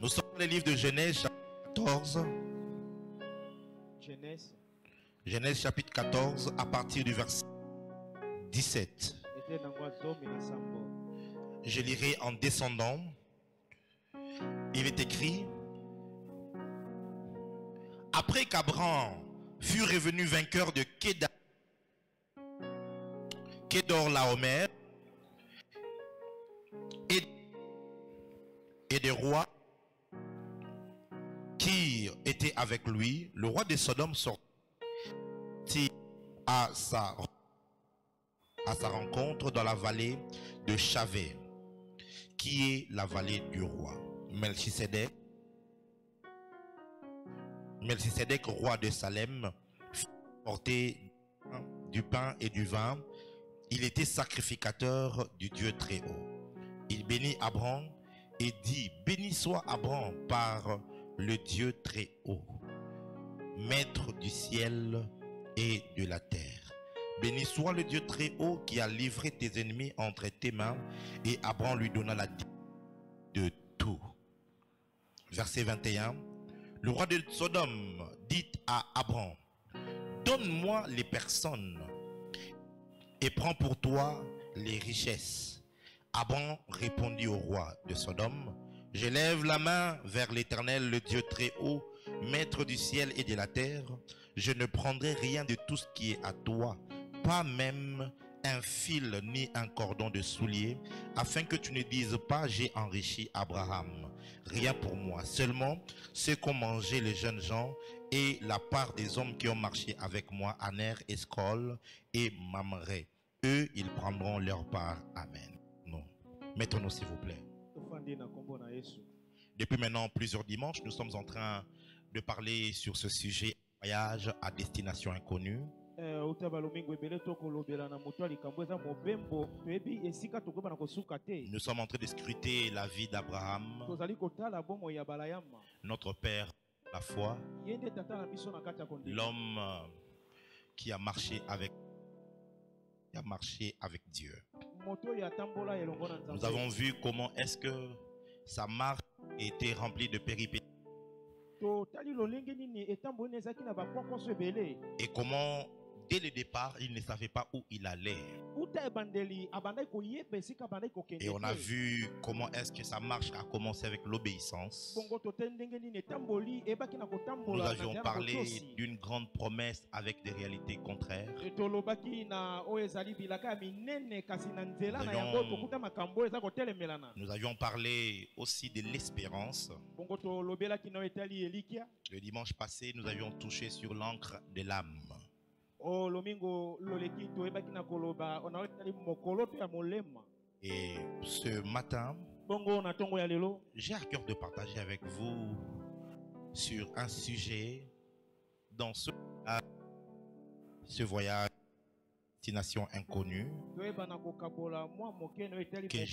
Nous sommes dans le livre de Genèse, chapitre 14. Genèse, chapitre 14, à partir du verset 17. Je lirai en descendant. Il est écrit: après qu'Abraham fut revenu vainqueur de Kedorlaomer et des rois qui étaient avec lui, le roi de Sodome sortit à sa rencontre dans la vallée de Chavé, qui est la vallée du roi. Melchisédek, roi de Salem, fit porter du pain et du vin. Il était sacrificateur du Dieu très haut. Il bénit Abraham et dit: béni soit Abraham par le Dieu très haut, maître du ciel et de la terre. Béni soit le Dieu très haut qui a livré tes ennemis entre tes mains. Et Abraham lui donna la dîme de tout. Verset 21. Le roi de Sodome dit à Abraham: donne-moi les personnes et prends pour toi les richesses. Abraham répondit au roi de Sodome: je lève la main vers l'Éternel, le Dieu très haut, maître du ciel et de la terre. Je ne prendrai rien de tout ce qui est à toi, pas même un fil ni un cordon de soulier, afin que tu ne dises pas: j'ai enrichi Abraham. Rien pour moi, seulement ce qu'ont mangé les jeunes gens et la part des hommes qui ont marché avec moi, Aner, Escol et Mamré. Eux, ils prendront leur part. Amen. Non. Mettons-nous s'il vous plaît. Depuis maintenant plusieurs dimanches, nous sommes en train de parler sur ce sujet: voyage à destination inconnue. Nous sommes en train de scruter la vie d'Abraham, notre père la foi, l'homme qui a marché avec Dieu. Nous avons vu comment est-ce que sa marche était remplie de péripéties et comment dès le départ il ne savait pas où il allait. Et on a vu comment est-ce que sa marche a commencé avec l'obéissance. Nous avions parlé d'une grande promesse avec des réalités contraires. Nous avions parlé aussi de l'espérance. Le dimanche passé, nous avions touché sur l'encre de l'âme. Et ce matin, j'ai à cœur de partager avec vous sur un sujet dans ce voyage destination inconnue que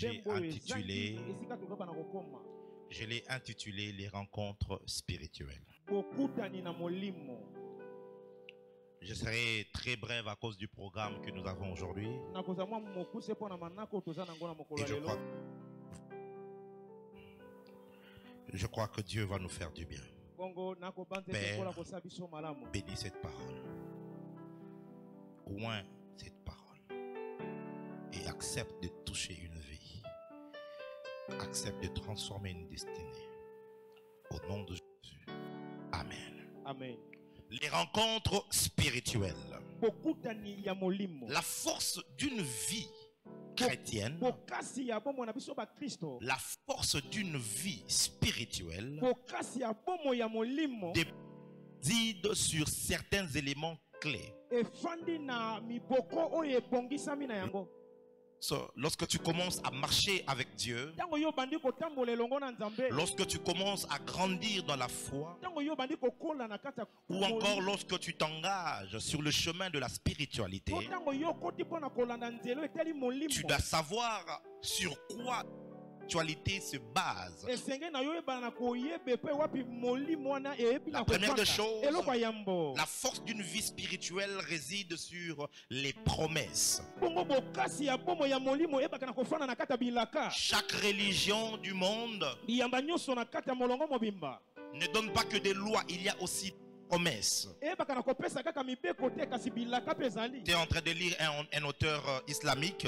je l'ai intitulé les rencontres spirituelles. Je serai très bref à cause du programme que nous avons aujourd'hui. Et je crois que Dieu va nous faire du bien. Père, bénis cette parole. Oins cette parole. Et accepte de toucher une vie. Accepte de transformer une destinée. Au nom de Jésus. Amen. Amen. Les rencontres spirituelles. La force d'une vie chrétienne. La force d'une vie spirituelle dépend sur certains éléments clés. Lorsque tu commences à marcher avec Dieu, lorsque tu commences à grandir dans la foi, ou encore lorsque tu t'engages sur le chemin de la spiritualité, tu dois savoir sur quoi spiritualité se base. La première des choses, la force d'une vie spirituelle réside sur les promesses. Chaque religion du monde ne donne pas que des lois, il y a aussi promesses. Tu es en train de lire un auteur islamique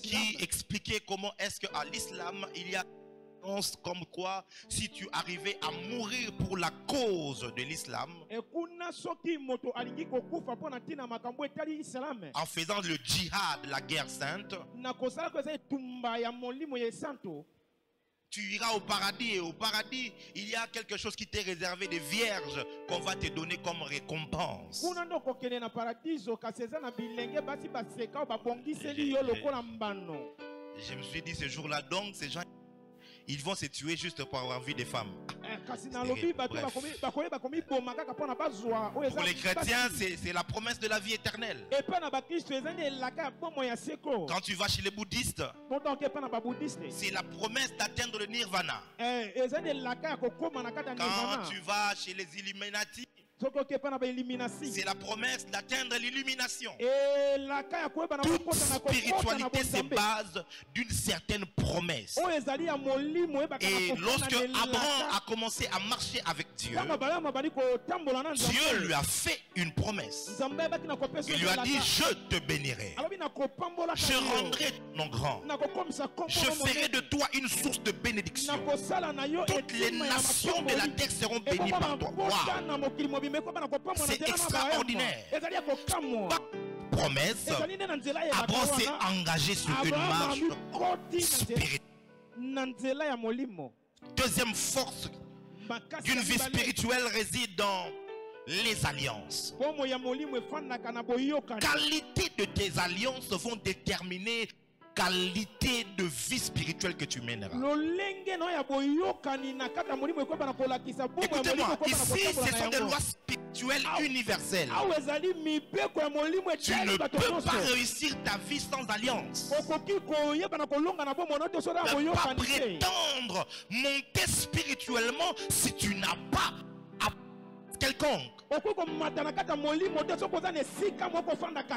qui expliquait comment est-ce qu'à l'islam il y a comme quoi si tu arrivais à mourir pour la cause de l'islam en faisant le djihad, la guerre sainte, tu iras au paradis, et au paradis, il y a quelque chose qui t'est réservé des vierges qu'on va te donner comme récompense. Je me suis dit ce jour-là, donc ces gens, ils vont se tuer juste pour avoir vu des femmes. Pour les chrétiens, c'est la promesse de la vie éternelle. Quand tu vas chez les bouddhistes, c'est la promesse d'atteindre le nirvana. Quand tu vas chez les Illuminati, c'est la promesse d'atteindre l'illumination. Toute spiritualité se base d'une certaine promesse. Et lorsque Abraham a commencé à marcher avec Dieu, Dieu lui a fait une promesse. Il lui a dit: je te bénirai, je rendrai ton nom grand, je ferai de toi une source de bénédiction. Toutes les nations de la terre seront bénies par toi. Wow. C'est extraordinaire. Promesse, Abraham s'est engagé sur une marche spirituelle. Deuxième force d'une vie spirituelle réside dans les alliances. Qualité de tes alliances vont déterminer qualité de vie spirituelle que tu mèneras. Écoutez-moi, ici ce sont des lois spirituelles universelles. Tu ne peux pas réussir ta vie sans alliance. Tu ne peux pas prétendre monter spirituellement si tu n'as pas quelconque.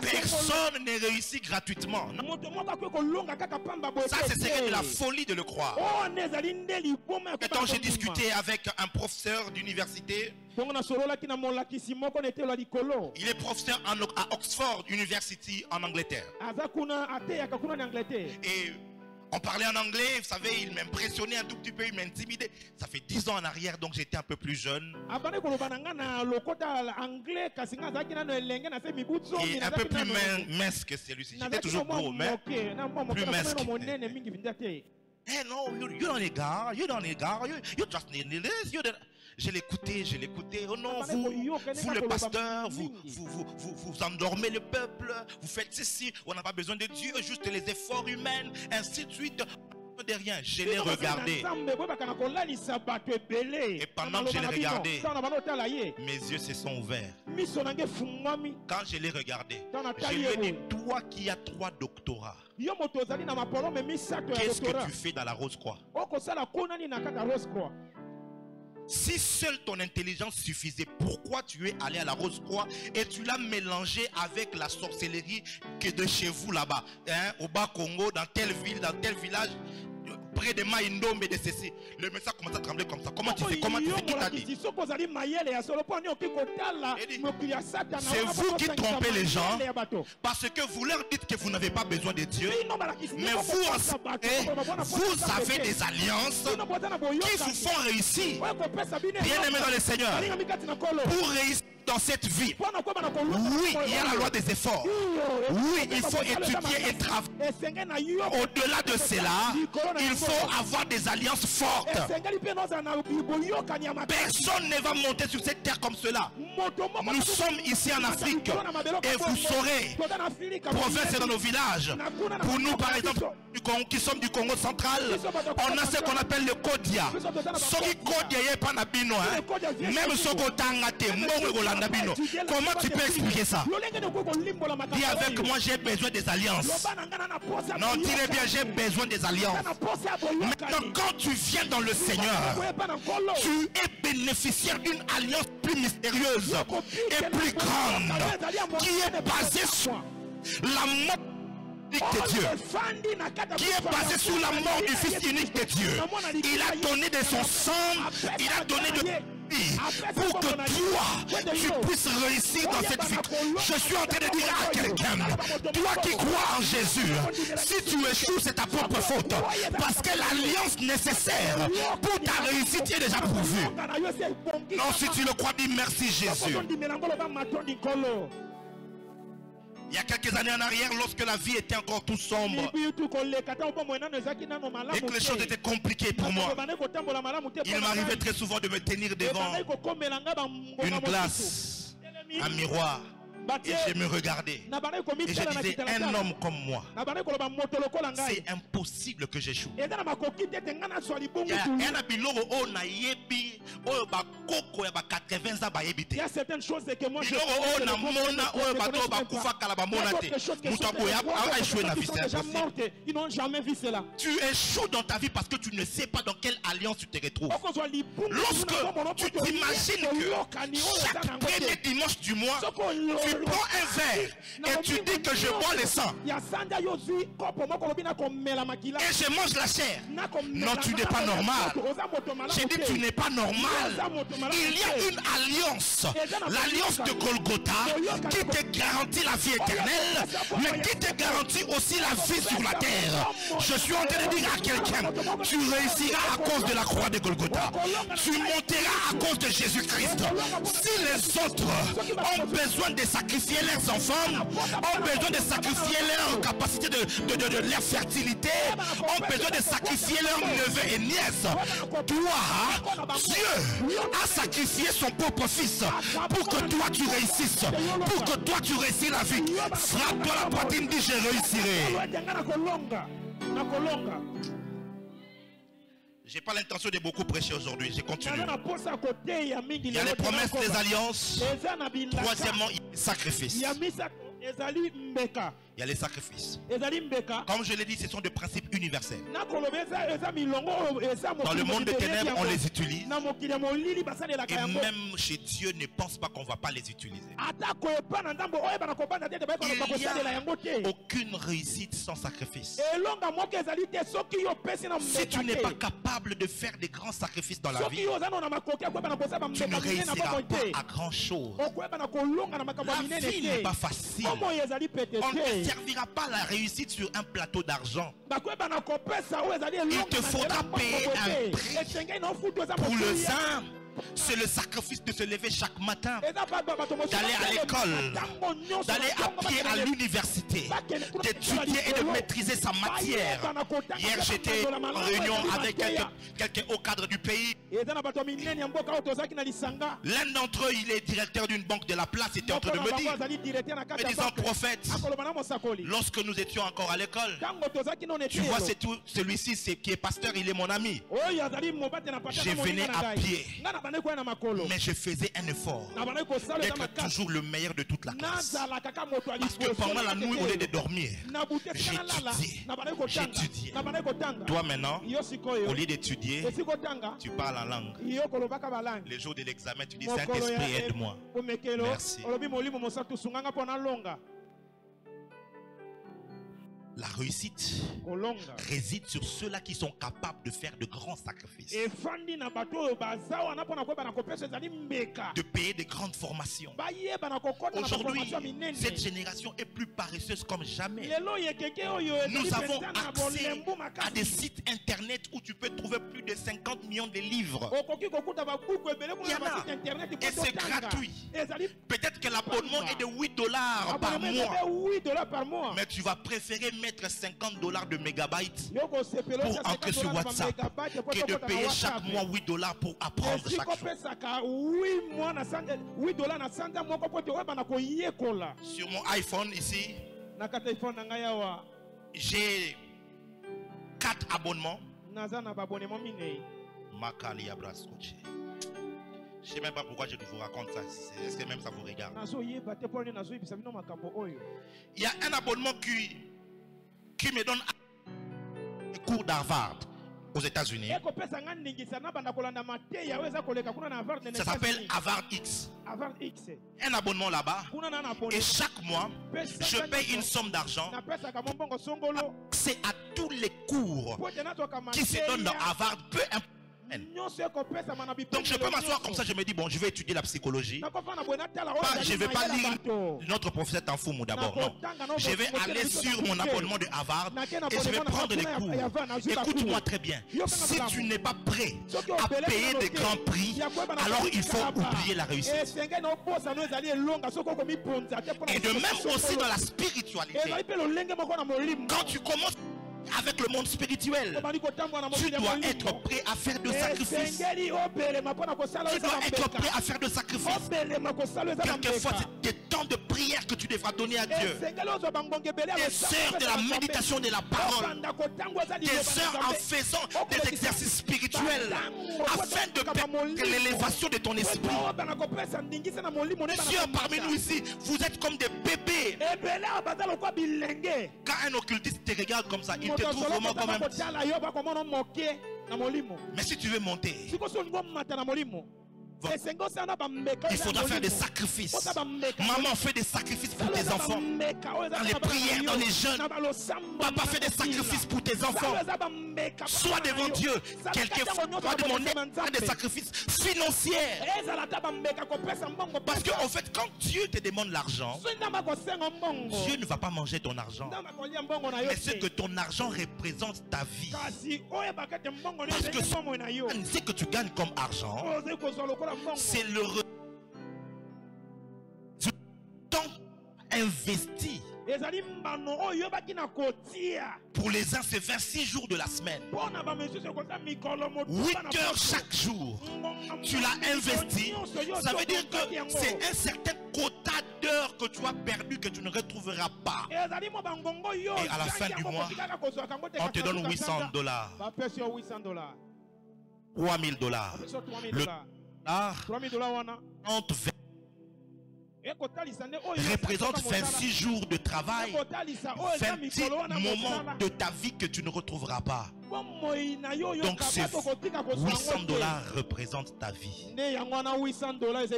Personne ne réussit gratuitement. Ça, c'est de la folie de le croire. Et quand j'ai discuté avec un professeur d'université, il est professeur à Oxford University en Angleterre. Et on parlait en anglais, vous savez, il m'impressionnait un tout petit peu, il m'intimidait. Ça fait 10 ans en arrière, donc j'étais un peu plus jeune. Et un peu plus mince que celui-ci. J'étais toujours beau, mais plus mince. Hey, no, you don't need God, you just need this, Je l'écoutais. Oh non, vous le pasteur, vous endormez le peuple, vous faites ceci, on n'a pas besoin de Dieu, juste les efforts humains, ainsi de suite. De rien, je l'ai regardé. Et pendant que je l'ai regardé, mes yeux se sont ouverts. Quand je l'ai regardé, je lui ai dit: toi qui as 3 doctorats, qu'est-ce que tu fais dans la Rose-Croix? Si seule ton intelligence suffisait, pourquoi tu es allé à la Rose-Croix et tu l'as mélangé avec la sorcellerie que de chez vous là-bas, hein, au Bas-Congo, dans telle ville, dans tel village, près de Maïndombe et de ceci. Le médecin commence à trembler comme ça. Comment tu fais? Comment tu fais? Qui t'a dit? C'est vous qui trompez les gens parce que vous leur dites que vous n'avez pas besoin de Dieu, mais vous avez des alliances qui vous font réussir. Bien aimé dans le Seigneur, pour réussir dans cette vie, oui, il y a la loi des efforts. Oui, il faut étudier et travailler. Au-delà de cela, il faut avoir des alliances fortes. Personne ne va monter sur cette terre comme cela. Nous sommes ici en Afrique et vous saurez, province dans nos villages, pour nous par exemple qui sommes du Congo central, on a ce qu'on appelle le Kodia. Ce qui Kodia n'est pas nabino, même ce qu'on t'a Comment tu peux expliquer ça? Dis avec moi, j'ai besoin des alliances. Non, dis-le bien, j'ai besoin des alliances. Maintenant, quand tu viens dans le Seigneur, tu es bénéficiaire d'une alliance plus mystérieuse et plus grande, qui est basée sur la mort de Dieu, qui est basée sur la mort du Fils unique de Dieu. Il a donné de son sang, il a donné de pour que toi, tu puisses réussir dans cette vie. Je suis en train de dire à quelqu'un, toi qui crois en Jésus, si tu échoues, c'est ta propre faute. Parce que l'alliance nécessaire pour ta réussite est déjà pourvue. Non, si tu le crois, dis merci Jésus. Il y a quelques années en arrière, lorsque la vie était encore tout sombre et que les choses étaient compliquées pour moi, il m'arrivait très souvent de me tenir devant une glace, un miroir, et je me regardais et je disais, un homme comme moi, c'est impossible que j'échoue. Il y a certaines choses que moi je ils n'ont jamais vu cela. Tu échoues dans ta vie parce que tu ne sais pas dans quelle alliance tu te retrouves. Lorsque tu t'imagines que chaque premier dimanche du mois, tu prends un verre et tu dis que je bois le sang et je mange la chair. Non, tu n'es pas normal. J'ai dit tu n'es pas normal. Il y a une alliance, l'alliance de Golgotha, qui te garantit la vie éternelle, mais qui te garantit aussi la vie sur la terre. Je suis en train de dire à quelqu'un, tu réussiras à cause de la croix de Golgotha. Tu monteras à cause de Jésus-Christ. Si les autres ont besoin de sacrifier leurs enfants, ont besoin de sacrifier leur capacité de leur fertilité, ont besoin de sacrifier leurs neveux et nièces, toi, Dieu a sacrifié son propre fils pour que toi tu réussisses, pour que toi tu réussisses la vie. Frappe-toi la poitrine, dis je réussirai. J'ai pas l'intention de beaucoup prêcher aujourd'hui, je continue. Il y a les promesses des alliances. Troisièmement, il y a les sacrifices. Il y a les sacrifices. Comme je l'ai dit, ce sont des principes universels. Dans le monde des ténèbres, on les utilise. Et même chez Dieu, ne pense pas qu'on ne va pas les utiliser. Il n'y a aucune réussite sans sacrifice. Si tu n'es pas capable de faire des grands sacrifices dans la vie, tu ne réussiras pas à grand chose. La vie n'est pas facile. On ne servira pas la réussite sur un plateau d'argent. Il te faudra payer un prix. Pour le saint, c'est le sacrifice de se lever chaque matin, d'aller à l'école, d'aller à pied à l'université, d'étudier et de maîtriser sa matière. Hier, j'étais en réunion avec quelques hauts cadres du pays. L'un d'entre eux, il est directeur d'une banque de la place, il était en train de me dire, me disant, prophète, lorsque nous étions encore à l'école, tu vois, c'est tout, celui-ci qui est pasteur, il est mon ami. Je venais à pied, mais je faisais un effort d'être toujours le meilleur de toute la classe. Parce que pendant la nuit, au lieu de dormir, j'étudiais. Toi maintenant, au lieu d'étudier, tu parles en langue. Les jours de l'examen, tu dis Saint-Esprit, aide-moi. Merci. La réussite réside sur ceux-là qui sont capables de faire de grands sacrifices, de payer de grandes formations. Aujourd'hui, cette génération est plus paresseuse comme jamais. Nous avons accès à des sites internet où tu peux trouver plus de 50 millions de livres. Il y en a. Et c'est gratuit. Peut-être que l'abonnement est de $8 par mois. Mais tu vas préférer mettre $50 de mégabytes pour entrer sur WhatsApp que de payer chaque mois $8 pour apprendre chaque jour. Sur mon iPhone ici, j'ai 4 abonnements. Je ne sais même pas pourquoi je vous raconte ça. Est-ce que même ça vous regarde? Il y a un abonnement qui me donne un cours d'Harvard aux États-Unis. Ça s'appelle Harvard X. Un abonnement là-bas. Et chaque mois, je paye une somme d'argent. C'est à tous les cours qui se donnent dans Harvard, peu importe. Donc je peux m'asseoir comme ça, je me dis bon, je vais étudier la psychologie. Je ne vais pas lire notre professeur Tanfoumou d'abord, non. Je vais aller sur mon abonnement de Harvard et je vais prendre les cours. Écoute-moi très bien. Si tu n'es pas prêt à payer des grands prix, alors il faut oublier la réussite. Et de même aussi dans la spiritualité. Quand tu commences avec le monde spirituel, tu dois être prêt à faire de sacrifices. Tu dois être prêt à faire de sacrifices. Quelquefois, c'est des temps de prière que tu devras donner à Dieu. Des heures de la méditation de la parole. Des heures en faisant des exercices spirituels afin de permettre l'élévation de ton esprit. Plusieurs parmi nous ici, vous êtes comme des bébés. Quand un occultiste te regarde comme ça, il te trouve vraiment comme un petit. Mais si tu veux monter, il faudra faire des sacrifices. Maman fait des sacrifices pour tes enfants. Dans les prières, dans les jeûnes. Papa fait des sacrifices pour tes enfants. Sois devant Dieu. Quelquefois, tu vas demander des sacrifices financiers. Parce qu'en fait, quand Dieu te demande l'argent, Dieu ne va pas manger ton argent. Mais c'est que ton argent représente ta vie. Parce que ce que tu gagnes comme argent, c'est le temps investi. Pour les uns, c'est 26 jours de la semaine. 8 heures chaque jour. Tu l'as investi. Ça veut dire que c'est un certain quota d'heures que tu as perdu que tu ne retrouveras pas. Et à la fin du mois, on te donne $800. $3,000. Le représente 26 jours de travail, 26 moments de ta vie que tu ne retrouveras pas. Donc ces $800 représentent ta vie.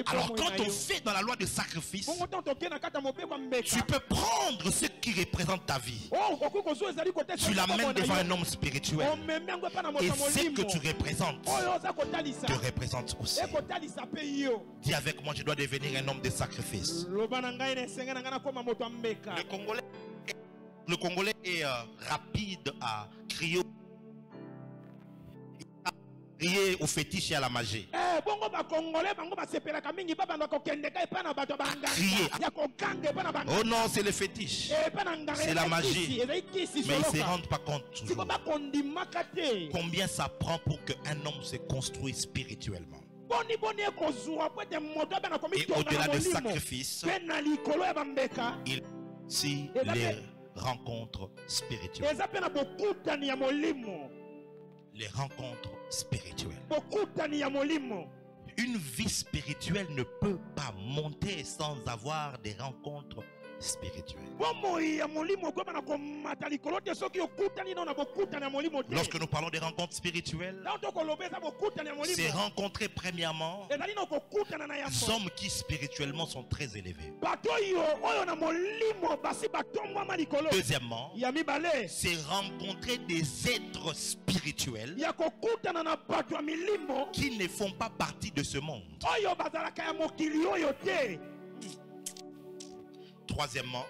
Alors quand on fait dans la loi de sacrifice, tu peux prendre ce qui représente ta vie. Tu l'amènes devant un homme spirituel. Et ce que tu représentes te représente aussi. Dis avec moi, je dois devenir un homme de sacrifice. Le Congolais est rapide à crier au fétiche et à la magie. Oh non, c'est le fétiche. C'est la magie. Mais ils ne se rendent pas compte toujours. Combien ça prend pour qu'un homme se construise spirituellement. Et au-delà des sacrifices, il y a aussi les rencontres spirituelles. Les rencontres spirituelles. Une vie spirituelle ne peut pas monter sans avoir des rencontres spirituelles. Lorsque nous parlons des rencontres spirituelles, c'est rencontrer premièrement des hommes qui spirituellement sont très élevés. Deuxièmement, c'est rencontrer des êtres spirituels qui ne font pas partie de ce monde. Troisièmement,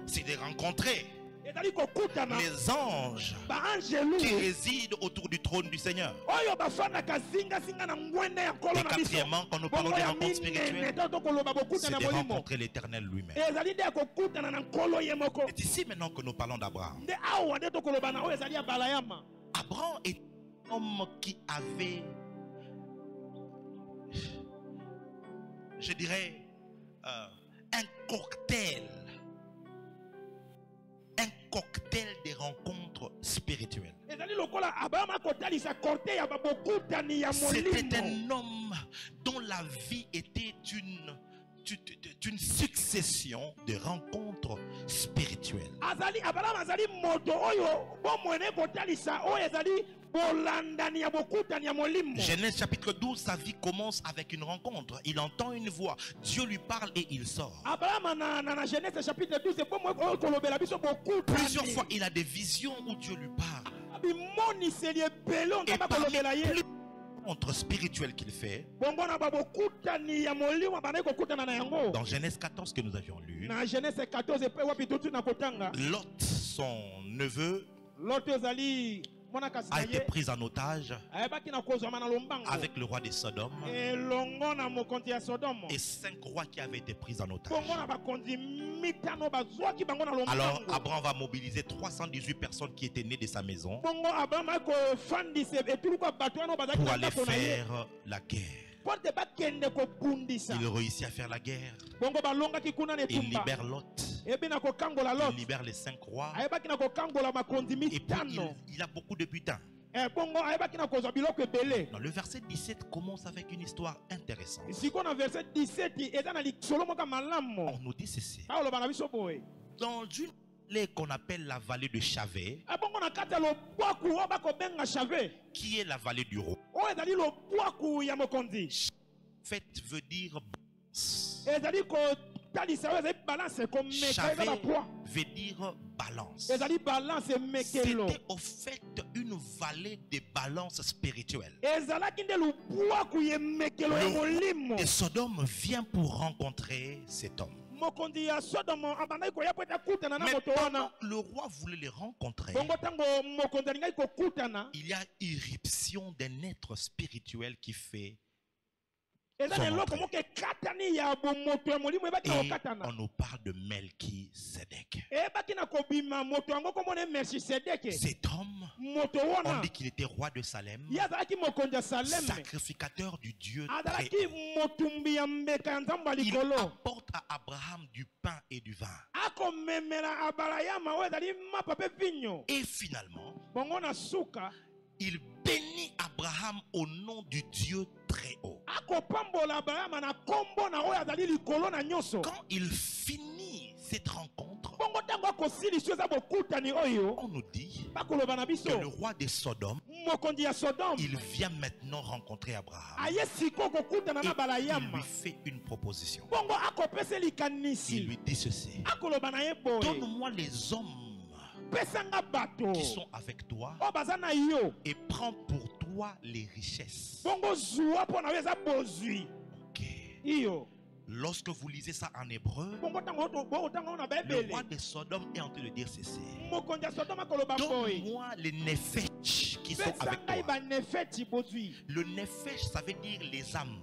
c'est de rencontrer les anges qui résident autour du trône du Seigneur. Et quatrièmement, quand nous parlons des rencontres spirituelles, c'est de rencontrer l'Éternel lui-même. C'est ici maintenant que nous parlons d'Abraham. Abraham est un homme qui avait, je dirais, un cocktail des rencontres spirituelles. C'était un homme dont la vie était une succession de rencontres spirituelles. Genèse chapitre 12, sa vie commence avec une rencontre. Il entend une voix, Dieu lui parle et il sort. Plusieurs fois il a des visions où Dieu lui parle. Et parmi les rencontres spirituelles qu'il fait, dans Genèse 14 que nous avions lu, Lot, son neveu, a été pris en otage avec le roi de Sodome et 5 rois qui avaient été pris en otage. Alors Abraham va mobiliser 318 personnes qui étaient nées de sa maison pour aller faire la guerre. Il réussit à faire la guerre. Il libère Lot. Il libère les 5 rois. Et puis il a beaucoup de butins. Dans le verset 17 commence avec une histoire intéressante. On nous dit ceci. Dans une vallée qu'on appelle la vallée de Chavé, qui est la vallée du roi. Fait veut dire balance. Chavé veut dire balance. C'était au fait une vallée de balance spirituelle. Le roi de Sodome vient pour rencontrer cet homme. Mais pendant le roi voulait les rencontrer, il y a irruption d'un être spirituel qui fait son entrée. Et on nous parle de Melchisedec. Cet homme, on dit qu'il était roi de Salem, sacrificateur du Dieu très haut. Il apporte à Abraham du pain et du vin. Et finalement, il bénit Abraham au nom du Dieu très haut. Quand il finit cette rencontre, on nous dit que le roi de Sodome, il vient maintenant rencontrer Abraham. Et il lui fait une proposition. Il lui dit ceci: donne-moi les hommes qui sont avec toi et prends pour toi les richesses. Okay. Lorsque vous lisez ça en hébreu, le roi de Sodome est en train de dire ceci: donne-moi les nefesh qui sont avec toi. Le nefesh, ça veut dire les âmes.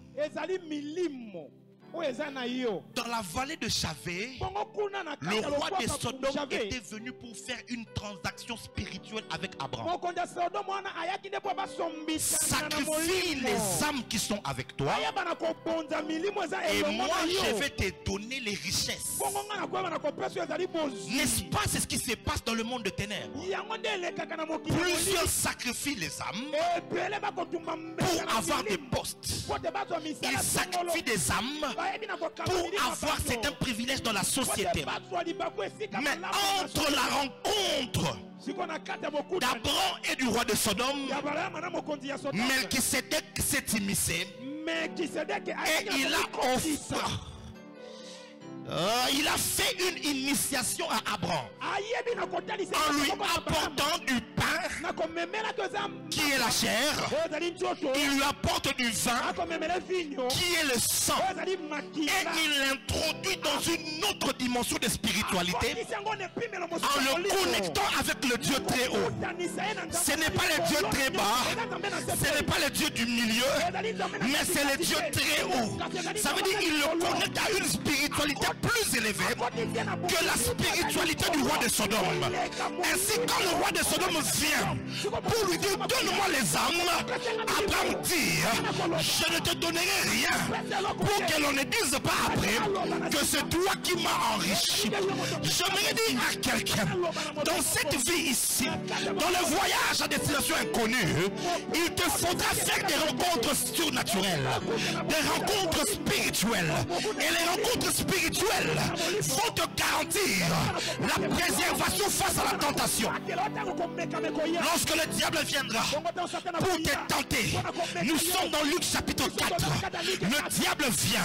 Dans la vallée de Chavé, le roi de Sodome était venu pour faire une transaction spirituelle avec Abraham. Sacrifie les âmes qui sont avec toi, et moi je vais te donner les richesses. N'est-ce pas? C'est ce qui se passe dans le monde de ténèbres. Plusieurs sacrifient les âmes pour avoir des postes. Ils sacrifient des âmes pour avoir certains privilèges dans la société. Mais entre la rencontre d'Abraham et du roi de Sodome, Melchisedec s'est immiscé et il a offert. Il a fait une initiation à Abraham en lui apportant du pain qui est la chair. Il lui apporte du vin qui est le sang, et il l'introduit dans une autre dimension de spiritualité en le connectant avec le Dieu très haut. Ce n'est pas le Dieu très bas, ce n'est pas le Dieu Dieu du milieu, mais c'est le Dieu très haut. Ça veut dire qu'il le connecte à une spiritualité plus élevée que la spiritualité du roi de Sodome. Ainsi, quand le roi de Sodome vient pour lui dire donne-moi les âmes, Abraham dit je ne te donnerai rien, pour que l'on ne dise pas après que c'est toi qui m'as enrichi. J'aimerais dire à quelqu'un, dans cette vie ici, dans le voyage à destination inconnue, il te faudra faire des rencontres surnaturelles, des rencontres spirituelles. Et les rencontres spirituelles vont te garantir la préservation face à la tentation. Lorsque le diable viendra pour te tenter, nous sommes dans Luc chapitre 4. Le diable vient,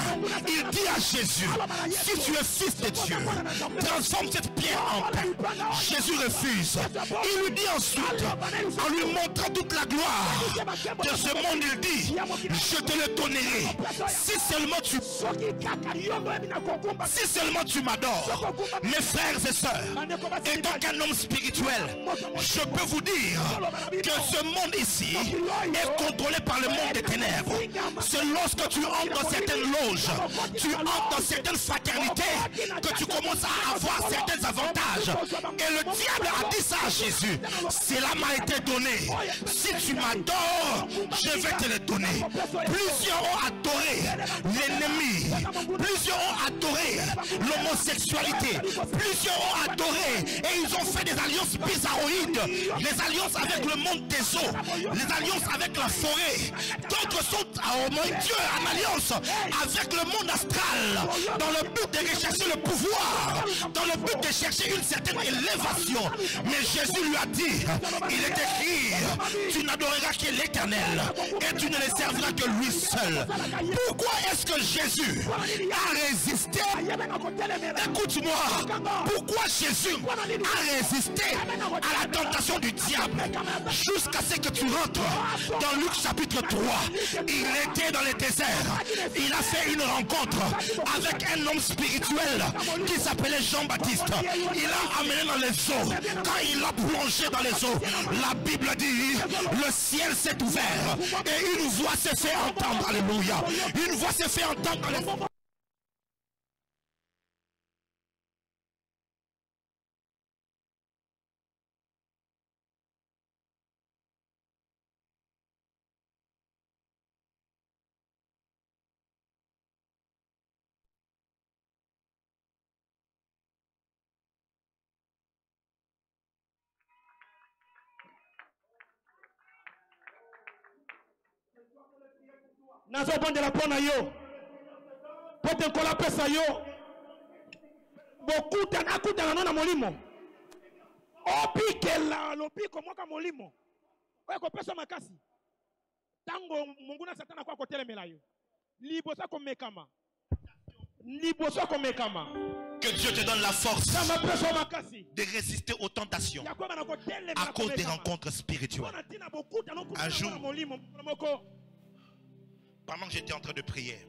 il dit à Jésus, si tu es fils de Dieu, transforme cette pierre en pain. Jésus refuse. Il lui dit ensuite, en lui montrant toute la gloire de ce monde, il dit, je te le donnerai si seulement tu m'adores. Mes frères et sœurs, étant qu'un homme spirituel, je peux vous dire que ce monde ici est contrôlé par le monde des ténèbres. C'est lorsque tu entres dans certaines loges, tu entres dans certaines fraternités, que tu commences à avoir certains avantages. Et le diable a dit ça à Jésus, cela m'a été donné. Si tu m'adores, je vais te le donner. Plusieurs ont adoré l'ennemi, plusieurs ont adoré l'homosexualité, plusieurs ont adoré et ils ont fait des alliances bizarroïdes, les alliances avec le monde des eaux, les alliances avec la forêt. D'autres sont, oh mon Dieu, en alliance avec le monde astral, dans le but de rechercher le pouvoir, dans le but de chercher une certaine élévation. Mais Jésus lui a dit, il est écrit, tu n'adoreras que l'Éternel et tu ne le serviras que lui seul. Pourquoi est-ce que Jésus a résisté? Écoute-moi, pourquoi Jésus a résisté à la tentation du diable jusqu'à ce que tu rentres dans Luc chapitre 3? Il était dans le désert, il a fait une rencontre avec un homme spirituel qui s'appelait Jean-Baptiste. Il l'a amené dans les eaux. Quand il l'a plongé dans les eaux, la Bible dit, le ciel s'est ouvert et une voix s'est fait entendre. Alléluia. Une voix s'est fait entendre dans les eaux. Nazo bondela pona yo. Pote kola pesa yo. Bokuta nakuta na molimo. Opikela lopiko mwaka molimo. Oye ko pesa makasi. Tango munguna satana kwa kotelemela yo. Libosa ko mekama. Libosa ko mekama. Que Dieu te donne la force de résister aux tentations à cause des rencontres spirituelles. Un jour, pendant que j'étais en train de prier,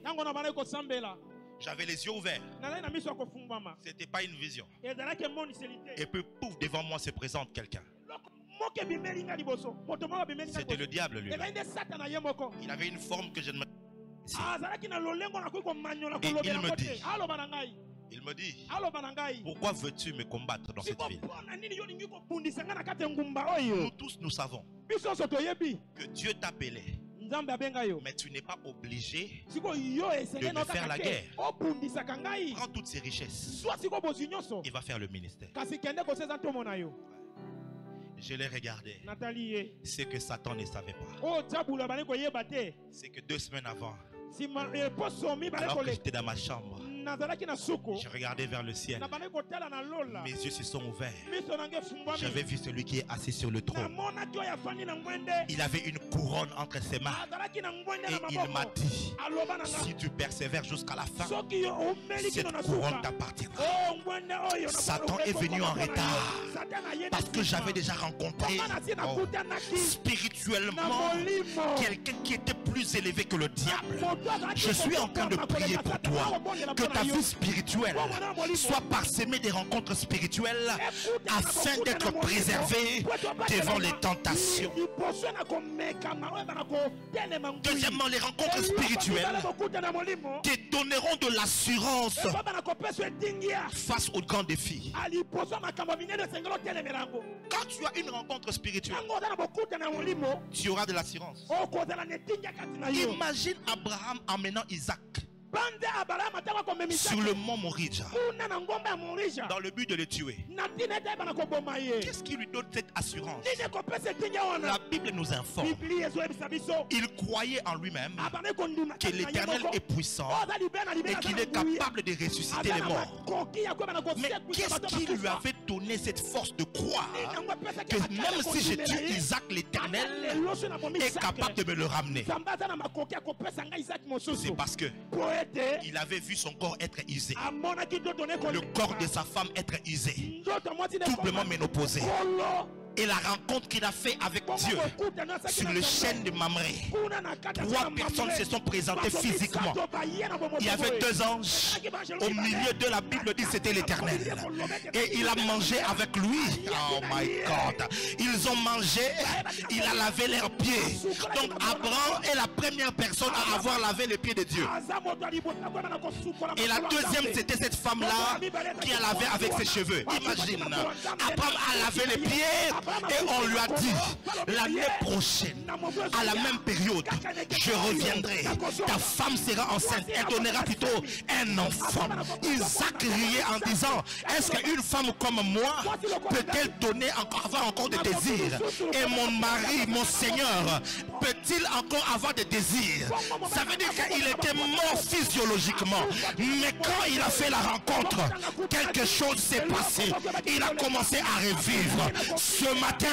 j'avais les yeux ouverts. Ce n'était pas une vision. Et puis, pouf, devant moi se présente quelqu'un. C'était le diable lui. Il avait une forme que je ne me... Et il me dit, pourquoi veux-tu me combattre dans cette ville? Nous tous nous savons que Dieu t'appelait, mais tu n'es pas obligé de me faire la guerre. Prends toutes ces richesses, il va faire le ministère. Je l'ai regardé. C'est que Satan ne savait pas. C'est que 2 semaines avant, alors que j'étais dans ma chambre, je regardais vers le ciel. Mes yeux se sont ouverts. J'avais vu celui qui est assis sur le trône. Il avait une couronne entre ses mains. Et il m'a dit, si tu persévères jusqu'à la fin, cette couronne t'appartiendra. Satan est venu en retard parce que j'avais déjà rencontré spirituellement quelqu'un qui était plus élevé que le diable. Je suis en train de prier pour toi, que ta vie spirituelle soit parsemée des rencontres spirituelles afin d'être préservé devant les tentations. Deuxièmement, les rencontres spirituelles te donneront de l'assurance face aux grands défis. Quand tu as une rencontre spirituelle, tu auras de l'assurance. Imagine Abraham emmenant Isaac sur le mont Morija dans le but de le tuer. Qu'est-ce qui lui donne cette assurance? La Bible nous informe. Il croyait en lui-même que l'Éternel est puissant et qu'il est capable de ressusciter les morts. Mais qu'est-ce qui lui avait donné cette force de croire que même si je tue Isaac, l'Éternel est capable de me le ramener? C'est parce que il avait vu son corps être usé, le corps de sa femme être usé, doublement ménopausé. Et la rencontre qu'il a fait avec Dieu sur le chêne de Mamré, 3 personnes se sont présentées physiquement. Il y avait 2 anges au milieu de la Bible dit c'était l'Éternel. Et il a mangé avec lui. Oh my God. Ils ont mangé, il a lavé leurs pieds. Donc Abraham est la première personne à avoir lavé les pieds de Dieu. Et la deuxième, c'était cette femme-là qui a lavé avec ses cheveux. Imagine, Abraham a lavé les pieds. Et on lui a dit, l'année prochaine, à la même période, je reviendrai. Ta femme sera enceinte. Elle donnera plutôt un enfant. Isaac riait en disant, est-ce qu'une femme comme moi peut-elle avoir encore des désirs? Et mon mari, mon Seigneur, peut-il encore avoir des désirs? Ça veut dire qu'il était mort physiologiquement. Mais quand il a fait la rencontre, quelque chose s'est passé. Il a commencé à revivre. Ce matin,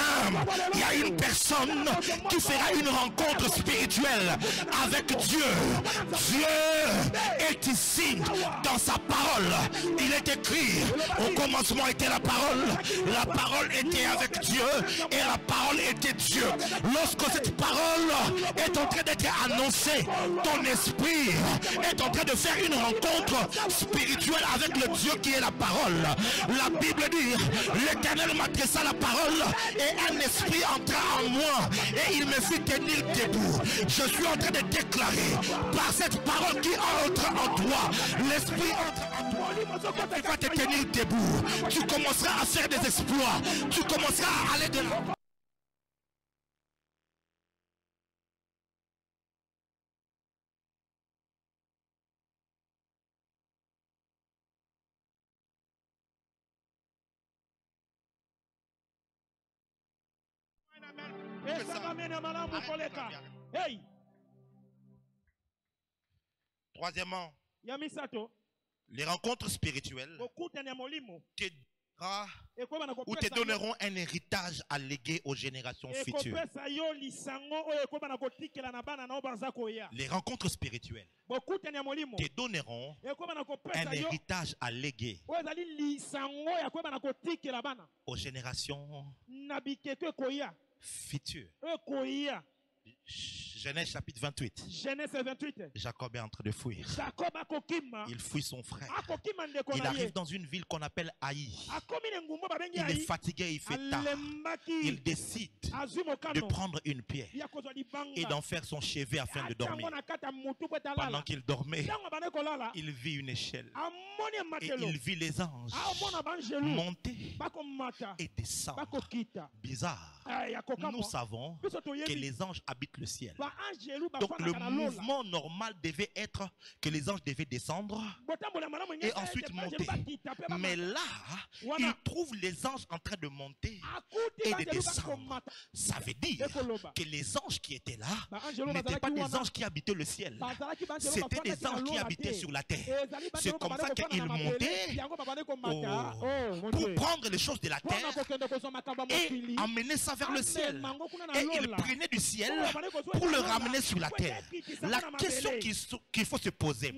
il y a une personne qui fera une rencontre spirituelle avec Dieu. Dieu est ici dans sa parole. Il est écrit, au commencement était la parole était avec Dieu et la parole était Dieu. Lorsque cette parole est en train d'être annoncée, ton esprit est en train de faire une rencontre spirituelle avec le Dieu qui est la parole. La Bible dit, l'Éternel m'adressa la parole et un esprit entra en moi et il me fit tenir debout. Je suis en train de déclarer par cette parole qui entre en toi, l'esprit entre en toi, il va te tenir debout. Tu commenceras à faire des exploits, tu commenceras à aller de l'avant. Hey. Troisièmement, les rencontres spirituelles te donneront un héritage à léguer aux générations futures. Les rencontres spirituelles te donneront un héritage à léguer aux générations futures. Genèse chapitre 28. Jacob est en train de fuir. Il fuit son frère. Il arrive dans une ville qu'on appelle Haï. Il est fatigué, il fait tard. Il décide de prendre une pierre et d'en faire son chevet afin de dormir. Pendant qu'il dormait, il vit une échelle. Et il vit les anges monter et descendre. Bizarre. Nous savons que les anges habitent le ciel. Donc le mouvement normal devait être que les anges devaient descendre et ensuite monter. Mais là, ils trouvent les anges en train de monter et de descendre. Ça veut dire que les anges qui étaient là n'étaient pas des anges qui habitaient le ciel. C'était des anges qui habitaient sur la terre. C'est comme ça qu'ils montaient pour prendre les choses de la terre et amener ça vers le ciel. Et ils prenaient du ciel pour le ramener sur la terre. La question qu'il faut se poser,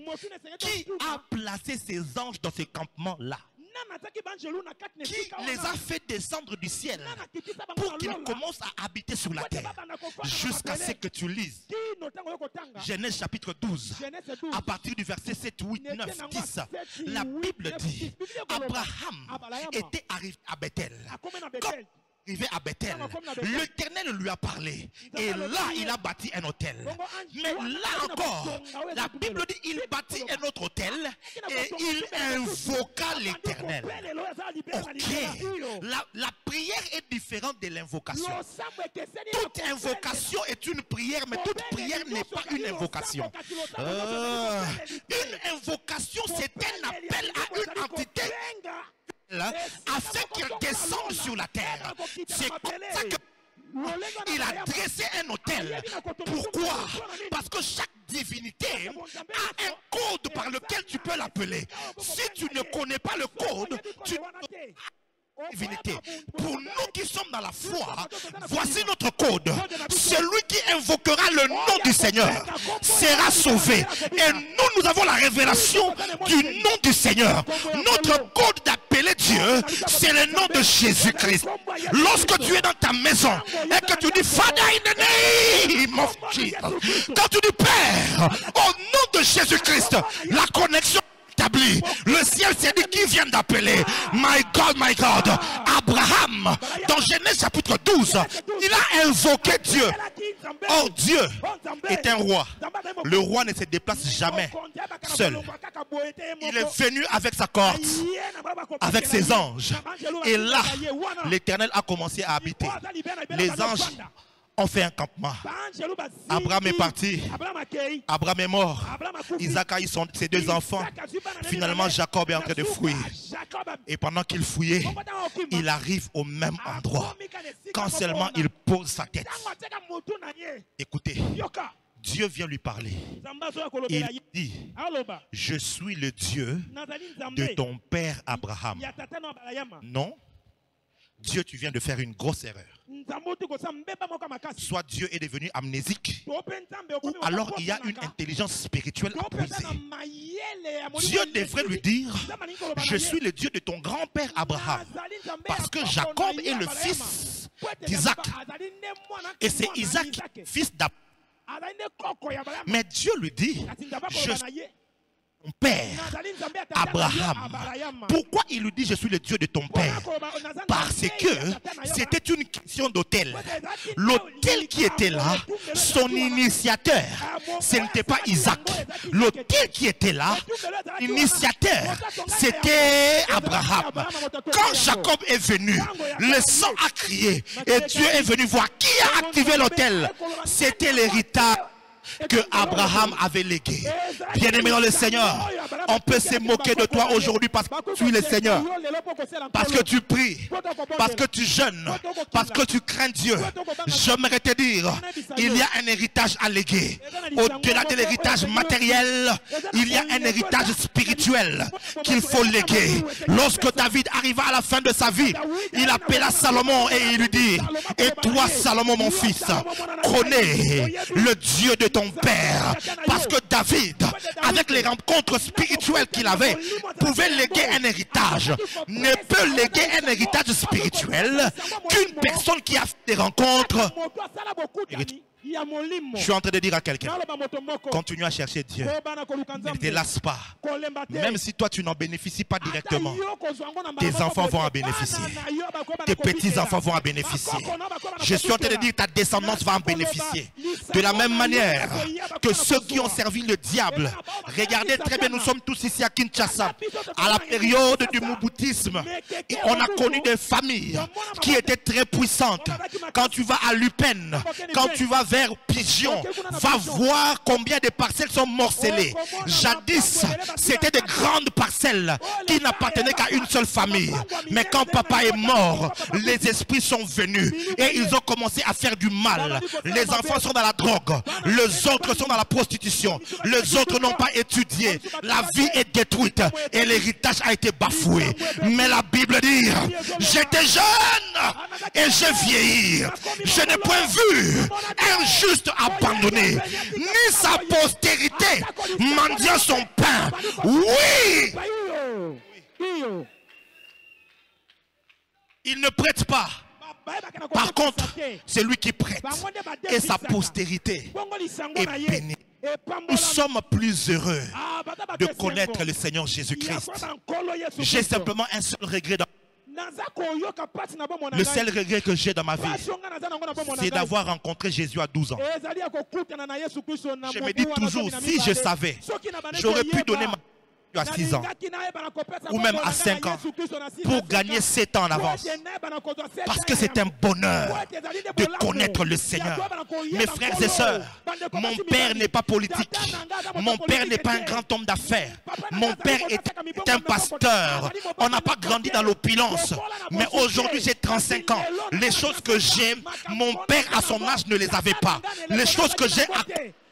qui a placé ces anges dans ces campements-là? Qui les a fait descendre du ciel pour qu'ils commencent à habiter sur la terre jusqu'à ce que tu lises Genèse chapitre 12, à partir du verset 7, 8, 9, 10, la Bible dit, Abraham était arrivé à Bethel. Arrivé à Bethel, l'Éternel lui a parlé et là il a bâti un hôtel. Mais là encore, la Bible dit il bâtit un autre hôtel et il invoqua l'Éternel. Ok, la prière est différente de l'invocation. Toute invocation est une prière, mais toute prière n'est pas une invocation. Une invocation, c'est un appel à une entité afin qu'elle descende sur la terre. C'est comme ça qu'il a dressé un hôtel. Pourquoi? Parce que chaque divinité a un code par lequel tu peux l'appeler. Si tu ne connais pas le code, tu divinité. Pour nous qui sommes dans la foi, voici notre code. Celui qui invoquera le nom du Seigneur sera sauvé. Et nous avons la révélation du nom du Seigneur. Notre code d'appeler Dieu, c'est le nom de Jésus-Christ. Lorsque tu es dans ta maison et que tu dis Father in the name of Jesus, quand tu dis Père, au nom de Jésus-Christ, la connexion établie. Le ciel s'est dit qui vient d'appeler. My God, Abraham, dans Genèse chapitre 12, il a invoqué Dieu. Oh, Dieu est un roi. Le roi ne se déplace jamais seul. Il est venu avec sa corde, avec ses anges. Et là, l'Éternel a commencé à habiter. Les anges ont fait un campement. Abraham est parti. Abraham est mort. Isaac a eu ses deux enfants. Finalement, Jacob est en train de fouiller. Et pendant qu'il fouillait, il arrive au même endroit. Quand seulement il pose sa tête. Écoutez, Dieu vient lui parler. Il dit, je suis le Dieu de ton père Abraham. Non, Dieu, tu viens de faire une grosse erreur. Soit Dieu est devenu amnésique, ou alors il y a une intelligence spirituelle apposée. Dieu devrait lui dire, je suis le Dieu de ton grand-père Abraham. Parce que Jacob est le fils d'Isaac. Et c'est Isaac, fils d'Abraham. Mais Dieu lui dit, je suis ton père Abraham. Pourquoi il lui dit je suis le Dieu de ton père? Parce que c'était une question d'autel. L'autel qui était là, son initiateur, ce n'était pas Isaac. L'autel qui était là, l'initiateur, c'était Abraham. Quand Jacob est venu, le sang a crié et Dieu est venu voir qui a activé l'autel. C'était l'héritage que Abraham avait légué. Bien-aimé dans le Seigneur, on peut se moquer de toi aujourd'hui parce que tu es le Seigneur, parce que tu pries, parce que tu jeûnes, parce que tu crains Dieu. J'aimerais te dire, il y a un héritage à léguer. Au-delà de l'héritage matériel, il y a un héritage spirituel qu'il faut léguer. Lorsque David arriva à la fin de sa vie, il appela Salomon et il lui dit, et toi Salomon mon fils, connais le Dieu de ton père. Parce que David, avec les rencontres spirituelles qu'il avait, pouvait léguer un héritage. Ne peut léguer un héritage spirituel qu'une personne qui a fait des rencontres. Je suis en train de dire à quelqu'un, continue à chercher Dieu. Ne te lasse pas. Même si toi tu n'en bénéficies pas directement, tes enfants vont en bénéficier. Tes petits-enfants vont en bénéficier. Je suis en train de dire ta descendance va en bénéficier. De la même manière que ceux qui ont servi le diable. Regardez très bien, nous sommes tous ici à Kinshasa. À la période du Mobutisme, on a connu des familles qui étaient très puissantes. Quand tu vas à Lupen, quand tu vas vers Pigeon, va voir combien de parcelles sont morcelées. Jadis, c'était de grandes parcelles qui n'appartenaient qu'à une seule famille. Mais quand papa est mort, les esprits sont venus et ils ont commencé à faire du mal. Les enfants sont dans la drogue, les autres sont dans la prostitution, les autres n'ont pas étudié. La vie est détruite et l'héritage a été bafoué. Mais la Bible dit, j'étais jeune et j'ai vieilli. Je n'ai point vu un juste abandonné, ni sa postérité mendiant son pain. Oui, il ne prête pas Par contre, celui qui prête et sa postérité est béni. Nous sommes plus heureux de connaître le Seigneur Jésus-Christ. J'ai simplement un seul regret dans le seul regret que j'ai dans ma vie, c'est d'avoir rencontré Jésus à 12 ans. Je me dis toujours, si je savais, j'aurais pu donner ma vie à 6 ans ou même à 5 ans pour gagner 7 ans en avance. Parce que c'est un bonheur de connaître le Seigneur. Mes frères et sœurs, mon père n'est pas politique. Mon père n'est pas un grand homme d'affaires. Mon père est un pasteur. On n'a pas grandi dans l'opulence. Mais aujourd'hui, j'ai 35 ans. Les choses que j'ai, mon père à son âge ne les avait pas. Les choses que j'ai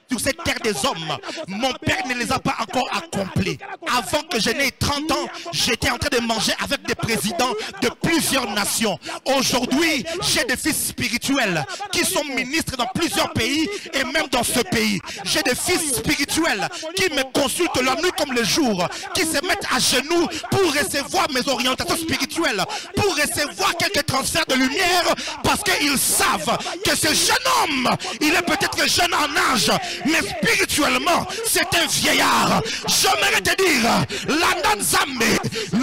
sur cette terre des hommes, mon père ne les a pas encore accomplies. Avant que je n'aie 30 ans, j'étais en train de manger avec des présidents de plusieurs nations. Aujourd'hui, j'ai des fils spirituels qui sont ministres dans plusieurs pays et même dans ce pays. J'ai des fils spirituels qui me consultent la nuit comme le jour, qui se mettent à genoux pour recevoir mes orientations spirituelles, pour recevoir quelques transferts de lumière, parce qu'ils savent que ce jeune homme, il est peut-être jeune en âge, mais spirituellement, c'est un vieillard. J'aimerais te dire, la Nzambe, il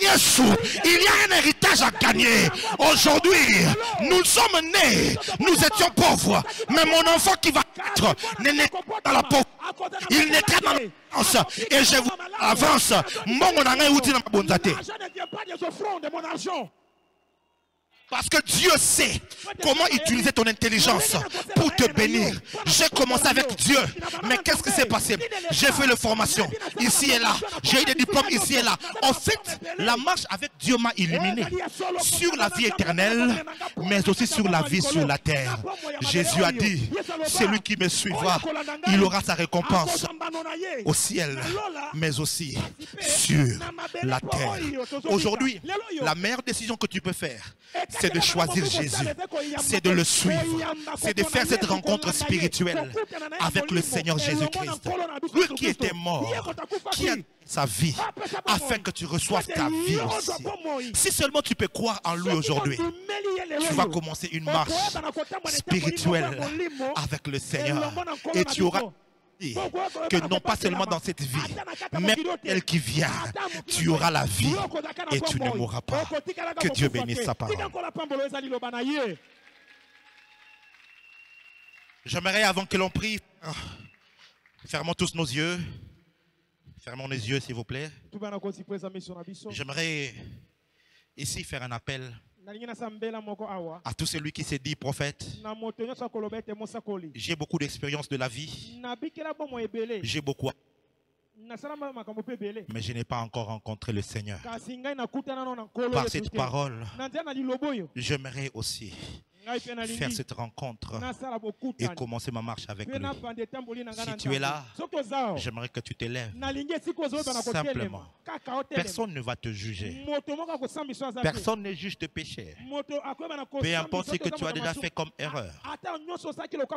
y a un héritage à gagner. Aujourd'hui, nous sommes nés, nous étions pauvres, mais mon enfant qui va naître n'est pas dans la pauvreté. Il naîtra dans l'avance. Et je vous avance. Parce que Dieu sait comment utiliser ton intelligence pour te bénir. J'ai commencé avec Dieu. Mais qu'est-ce qui s'est passé? J'ai fait la formation ici et là. J'ai eu des diplômes ici et là. En fait, la marche avec Dieu m'a illuminé sur la vie éternelle, mais aussi sur la vie sur la terre. Jésus a dit, celui qui me suivra, il aura sa récompense au ciel, mais aussi sur la terre. Aujourd'hui, la meilleure décision que tu peux faire, c'est de choisir Jésus, c'est de le suivre, c'est de faire cette rencontre spirituelle avec le Seigneur Jésus-Christ. Lui qui était mort, qui a sa vie, afin que tu reçoives ta vie aussi. Si seulement tu peux croire en lui aujourd'hui, tu vas commencer une marche spirituelle avec le Seigneur. Et tu auras que non pas seulement dans cette vie, mais elle qui vient, tu auras la vie et tu ne mourras pas. Que Dieu bénisse sa parole. J'aimerais, avant que l'on prie, fermons tous nos yeux. Fermons les yeux, s'il vous plaît. J'aimerais ici faire un appel à tout celui qui s'est dit prophète. J'ai beaucoup d'expérience de la vie. J'ai beaucoup. Mais je n'ai pas encore rencontré le Seigneur. Par cette parole, j'aimerais aussi faire cette rencontre et commencer ma marche avec lui. Si tu es là, j'aimerais que tu te lèves. Simplement. Personne ne va te juger. Personne ne juge tes péchés. Peu importe ce que tu as déjà fait comme erreur.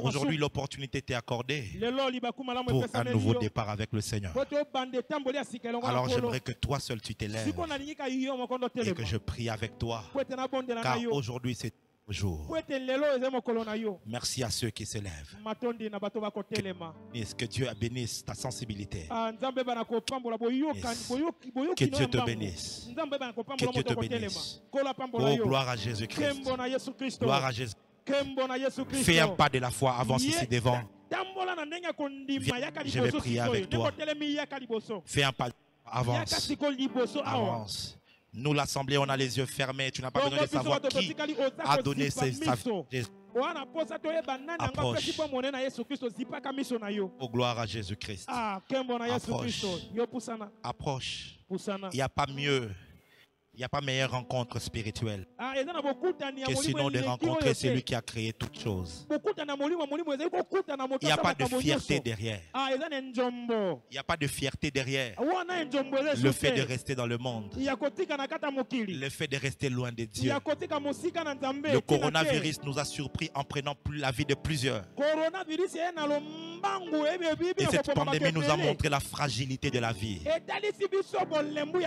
Aujourd'hui, l'opportunité t'est accordée pour un nouveau départ avec le Seigneur. Alors j'aimerais que toi seul tu te lèves et que je prie avec toi. Car aujourd'hui c'est jour. Merci à ceux qui se lèvent. Que Dieu bénisse ta sensibilité. Que Dieu te bénisse. Que Dieu te bénisse. Oh, gloire à Jésus-Christ. Gloire à Jésus. Fais un pas de la foi, avance ici devant. Viens, je vais prier avec toi. Fais un pas, avance. Avance. Nous, l'assemblée, on a les yeux fermés. Tu n'as pas besoin de savoir qui a donné sa vie. Approche. Oh, gloire à Jésus-Christ. Approche. Approche. Il n'y a pas mieux. Il n'y a pas meilleure rencontre spirituelle que sinon de rencontrer celui qui a créé toutes choses. Il n'y a pas de fierté derrière. Il n'y a pas de fierté derrière le fait de rester dans le monde, le fait de rester loin de Dieu. Le coronavirus nous a surpris en prenant la vie de plusieurs. Et cette pandémie nous a montré la fragilité de la vie.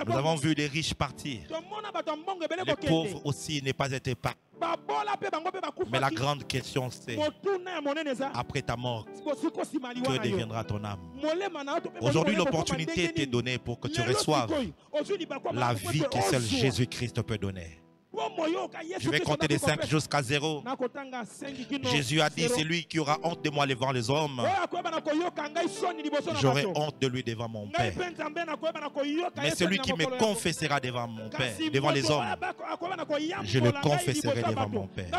Nous avons vu les riches partir. Les pauvres aussi ne pas être épargnés. Mais la grande question c'est, après ta mort, que deviendra ton âme? Aujourd'hui, l'opportunité t'est donnée pour que tu reçoives la vie que seul Jésus-Christ peut donner. Je vais compter de 5 jusqu'à 0. Jésus a dit, c'est lui qui aura honte de moi devant les hommes. J'aurai honte de lui devant mon Père. Mais celui qui me confessera devant mon Père, devant les hommes, je le confesserai devant mon Père.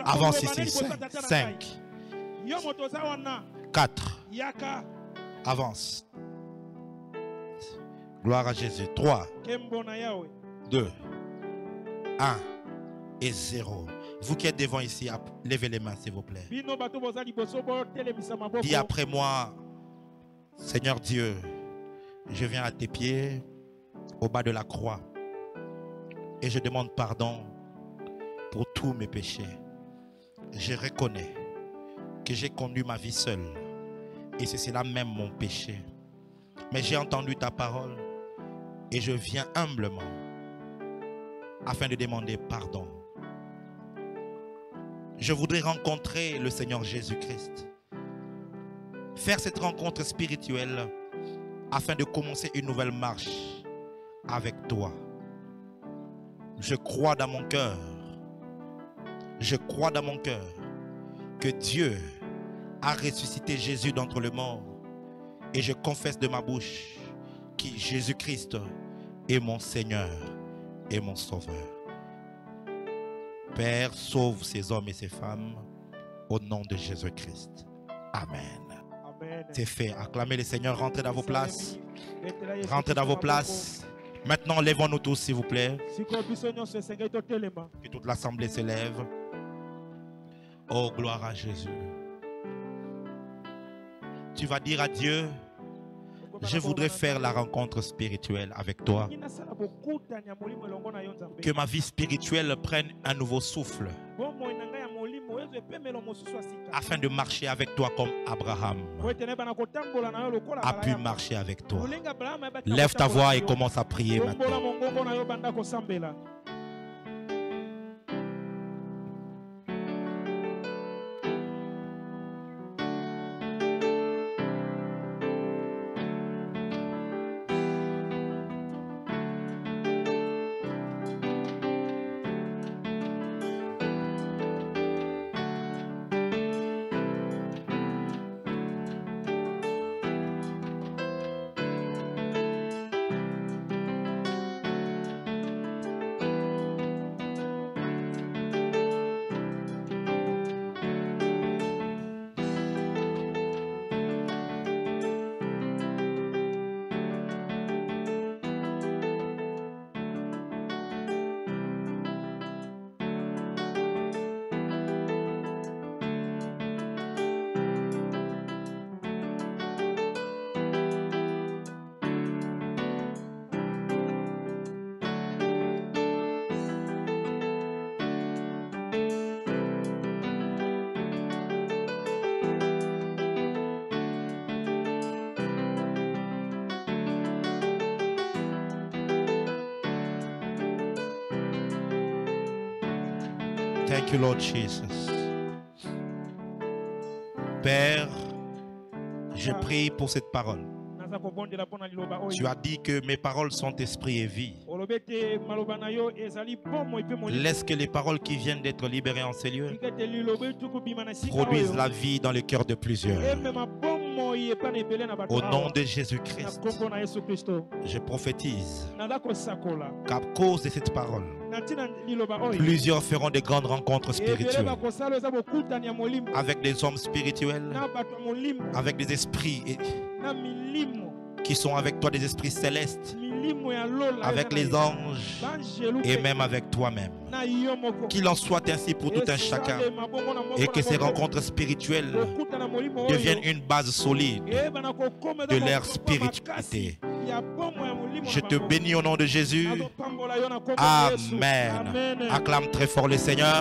Avance ici. 5. 4. Avance. Gloire à Jésus. 3. 2. 1 et 0. Vous qui êtes devant ici, levez les mains s'il vous plaît. Dis après moi, Seigneur Dieu, je viens à tes pieds au bas de la croix et je demande pardon pour tous mes péchés. Je reconnais que j'ai conduit ma vie seule et c'est cela même mon péché. Mais j'ai entendu ta parole et je viens humblement afin de demander pardon. Je voudrais rencontrer le Seigneur Jésus-Christ. Faire cette rencontre spirituelle afin de commencer une nouvelle marche avec toi. Je crois dans mon cœur. Je crois dans mon cœur que Dieu a ressuscité Jésus d'entre les morts. Et je confesse de ma bouche que Jésus-Christ est mon Seigneur et mon Sauveur. Père, sauve ces hommes et ces femmes au nom de Jésus-Christ. Amen. C'est fait. Acclamez le Seigneur. Rentrez dans vos places. Rentrez dans vos places. Maintenant, lèvons-nous tous, s'il vous plaît. Que toute l'assemblée se lève. Oh, gloire à Jésus. Tu vas dire à Dieu, je voudrais faire la rencontre spirituelle avec toi. Que ma vie spirituelle prenne un nouveau souffle. Afin de marcher avec toi comme Abraham a pu marcher avec toi. Lève ta voix et commence à prier maintenant. Thank you, Lord Jesus. Père, je prie pour cette parole. Tu as dit que mes paroles sont esprit et vie. Laisse que les paroles qui viennent d'être libérées en ces lieux produisent la vie dans le cœur de plusieurs. Au nom de Jésus-Christ, je prophétise qu'à cause de cette parole, plusieurs feront de grandes rencontres spirituelles avec des hommes spirituels, avec des esprits qui sont avec toi, des esprits célestes, avec les anges et même avec toi-même. Qu'il en soit ainsi pour tout un chacun et que ces rencontres spirituelles deviennent une base solide de leur spiritualité. Je te bénis au nom de Jésus. Amen. Acclame très fort le Seigneur.